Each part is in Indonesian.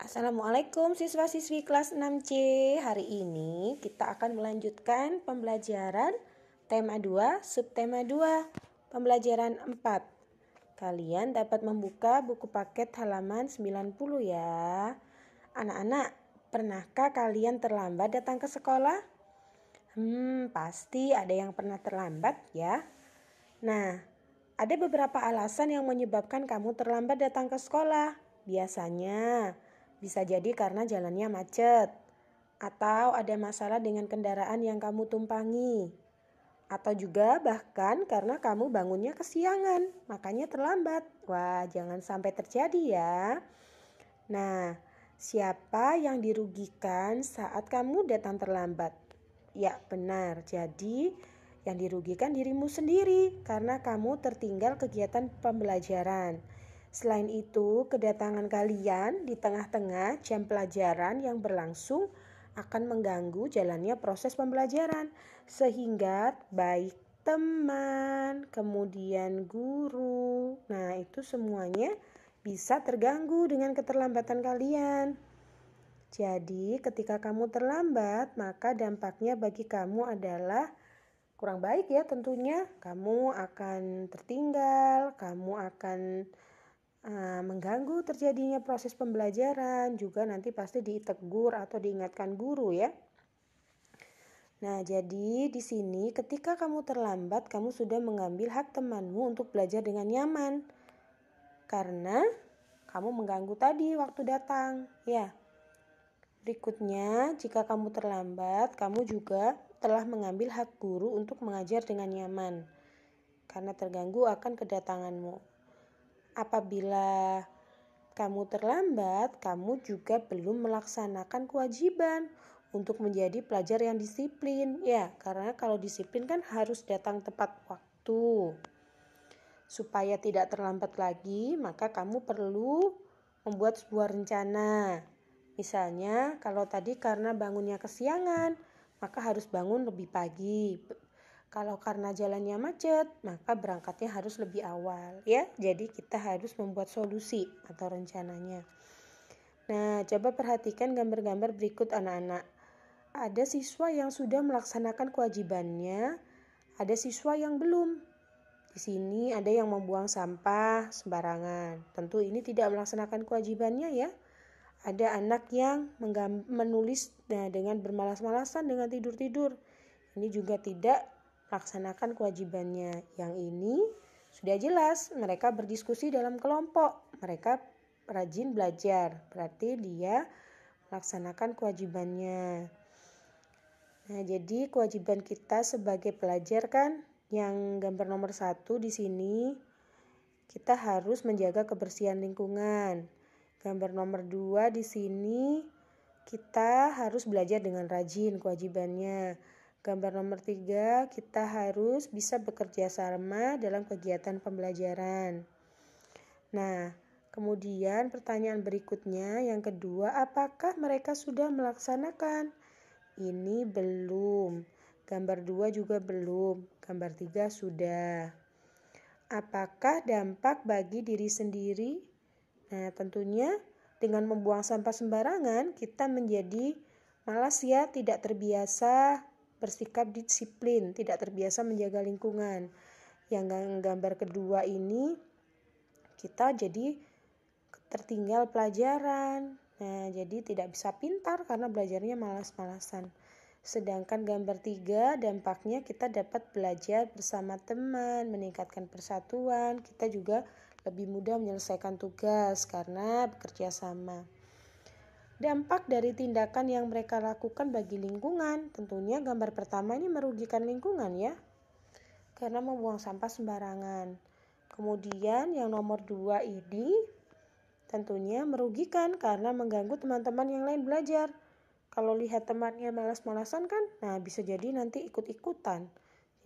Assalamualaikum siswa-siswi kelas 6C. Hari ini kita akan melanjutkan pembelajaran tema 2, subtema 2, pembelajaran 4. Kalian dapat membuka buku paket halaman 90 ya. Anak-anak, pernahkah kalian terlambat datang ke sekolah? Pasti ada yang pernah terlambat ya. Nah, ada beberapa alasan yang menyebabkan kamu terlambat datang ke sekolah. Biasanya bisa jadi karena jalannya macet, atau ada masalah dengan kendaraan yang kamu tumpangi, atau juga bahkan karena kamu bangunnya kesiangan, makanya terlambat. Wah, jangan sampai terjadi ya. Nah, siapa yang dirugikan saat kamu datang terlambat? Ya, benar. Jadi, yang dirugikan dirimu sendiri karena kamu tertinggal kegiatan pembelajaran. Selain itu, kedatangan kalian di tengah-tengah jam pelajaran yang berlangsung akan mengganggu jalannya proses pembelajaran, sehingga baik teman, kemudian guru, nah itu semuanya bisa terganggu dengan keterlambatan kalian. Jadi, ketika kamu terlambat, maka dampaknya bagi kamu adalah kurang baik ya tentunya. Kamu akan tertinggal, kamu akan mengganggu terjadinya proses pembelajaran, juga nanti pasti ditegur atau diingatkan guru ya. Nah, jadi di sini ketika kamu terlambat, kamu sudah mengambil hak temanmu untuk belajar dengan nyaman. Karena kamu mengganggu tadi waktu datang, ya. Berikutnya, jika kamu terlambat, kamu juga telah mengambil hak guru untuk mengajar dengan nyaman. Karena terganggu akan kedatanganmu. Apabila kamu terlambat, kamu juga belum melaksanakan kewajiban untuk menjadi pelajar yang disiplin. Ya, karena kalau disiplin kan harus datang tepat waktu. Supaya tidak terlambat lagi, maka kamu perlu membuat sebuah rencana. Misalnya, kalau tadi karena bangunnya kesiangan, maka harus bangun lebih pagi. Kalau karena jalannya macet, maka berangkatnya harus lebih awal ya. Jadi kita harus membuat solusi atau rencananya. Nah, coba perhatikan gambar-gambar berikut anak-anak. Ada siswa yang sudah melaksanakan kewajibannya, ada siswa yang belum. Di sini ada yang membuang sampah sembarangan. Tentu ini tidak melaksanakan kewajibannya ya. Ada anak yang menulis dengan bermalas-malasan, dengan tidur-tidur. Ini juga tidak melaksanakan kewajibannya. Yang ini sudah jelas, mereka berdiskusi dalam kelompok, mereka rajin belajar, berarti dia melaksanakan kewajibannya. Nah, jadi kewajiban kita sebagai pelajar kan, yang gambar nomor 1 di sini, kita harus menjaga kebersihan lingkungan. Gambar nomor 2 di sini, kita harus belajar dengan rajin kewajibannya. Gambar nomor 3, kita harus bisa bekerja sama dalam kegiatan pembelajaran. Nah, kemudian pertanyaan berikutnya yang kedua, apakah mereka sudah melaksanakan? Ini belum. Gambar 2 juga belum. Gambar 3 sudah. Apakah dampak bagi diri sendiri? Nah, tentunya dengan membuang sampah sembarangan, kita menjadi malas ya, tidak terbiasa bersikap disiplin, tidak terbiasa menjaga lingkungan. Yang gambar kedua ini, kita jadi tertinggal pelajaran. Nah, jadi tidak bisa pintar karena belajarnya malas-malasan. Sedangkan gambar 3, dampaknya kita dapat belajar bersama teman, meningkatkan persatuan, kita juga lebih mudah menyelesaikan tugas karena bekerja sama. Dampak dari tindakan yang mereka lakukan bagi lingkungan, tentunya gambar pertama ini merugikan lingkungan ya, karena membuang sampah sembarangan. Kemudian yang nomor 2 ini tentunya merugikan karena mengganggu teman-teman yang lain belajar. Kalau lihat temannya malas-malasan kan, nah bisa jadi nanti ikut-ikutan.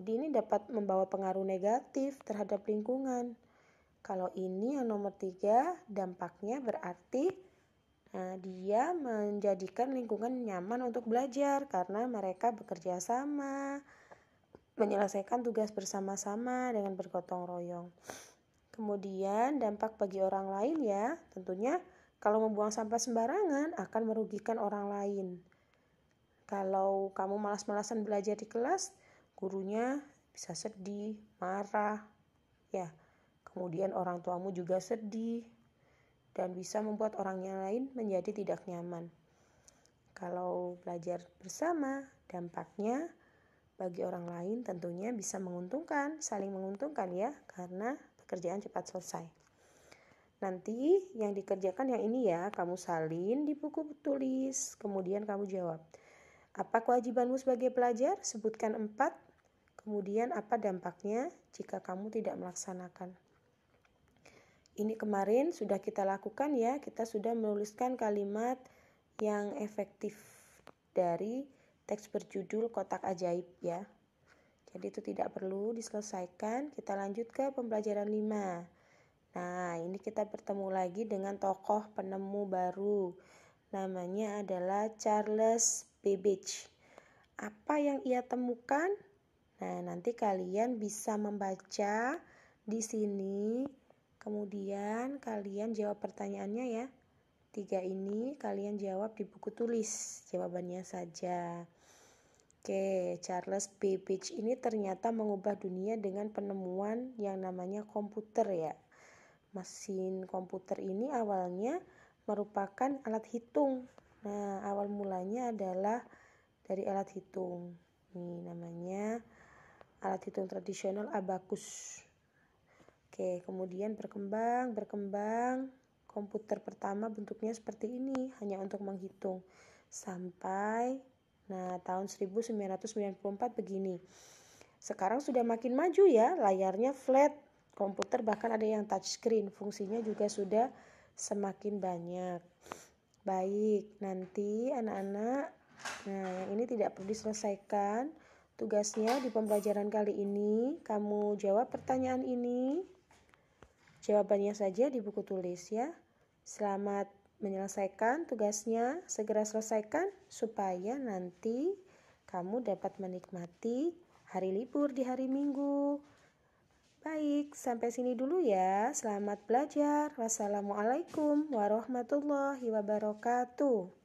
Jadi ini dapat membawa pengaruh negatif terhadap lingkungan. Kalau ini yang nomor 3, dampaknya berarti dia menjadikan lingkungan nyaman untuk belajar karena mereka bekerja sama, menyelesaikan tugas bersama-sama dengan bergotong royong. Kemudian dampak bagi orang lain ya, tentunya Kalau membuang sampah sembarangan akan merugikan orang lain. Kalau kamu malas-malasan belajar di kelas, gurunya bisa sedih, marah, ya. Kemudian orang tuamu juga sedih dan bisa membuat orang yang lain menjadi tidak nyaman. Kalau belajar bersama, dampaknya bagi orang lain tentunya bisa menguntungkan, saling menguntungkan ya, karena pekerjaan cepat selesai. Nanti yang dikerjakan yang ini ya, kamu salin di buku tulis, kemudian kamu jawab. Apa kewajibanmu sebagai pelajar? Sebutkan 4. Kemudian apa dampaknya jika kamu tidak melaksanakan. Ini kemarin sudah kita lakukan ya, kita sudah menuliskan kalimat yang efektif dari teks berjudul Kotak Ajaib ya. Jadi itu tidak perlu diselesaikan, kita lanjut ke pembelajaran 5. Nah, ini kita bertemu lagi dengan tokoh penemu baru. Namanya adalah Charles Babbage. Apa yang ia temukan? Nah, nanti kalian bisa membaca di sini. Kemudian kalian jawab pertanyaannya ya. 3 ini kalian jawab di buku tulis jawabannya saja. Oke, Charles Babbage ini ternyata mengubah dunia dengan penemuan yang namanya komputer ya. Mesin komputer ini awalnya merupakan alat hitung. Nah, awal mulanya adalah dari alat hitung. Ini namanya alat hitung tradisional abacus. Oke, kemudian berkembang. Komputer pertama bentuknya seperti ini, hanya untuk menghitung. Sampai tahun 1994 begini. Sekarang sudah makin maju ya, layarnya flat. Komputer bahkan ada yang touchscreen, fungsinya juga sudah semakin banyak. Baik, nanti anak-anak, yang ini tidak perlu diselesaikan. Tugasnya di pembelajaran kali ini, kamu jawab pertanyaan ini. Jawabannya saja di buku tulis ya. Selamat menyelesaikan tugasnya, segera selesaikan supaya nanti kamu dapat menikmati hari libur di hari Minggu. Baik, sampai sini dulu ya. Selamat belajar. Wassalamualaikum warahmatullahi wabarakatuh.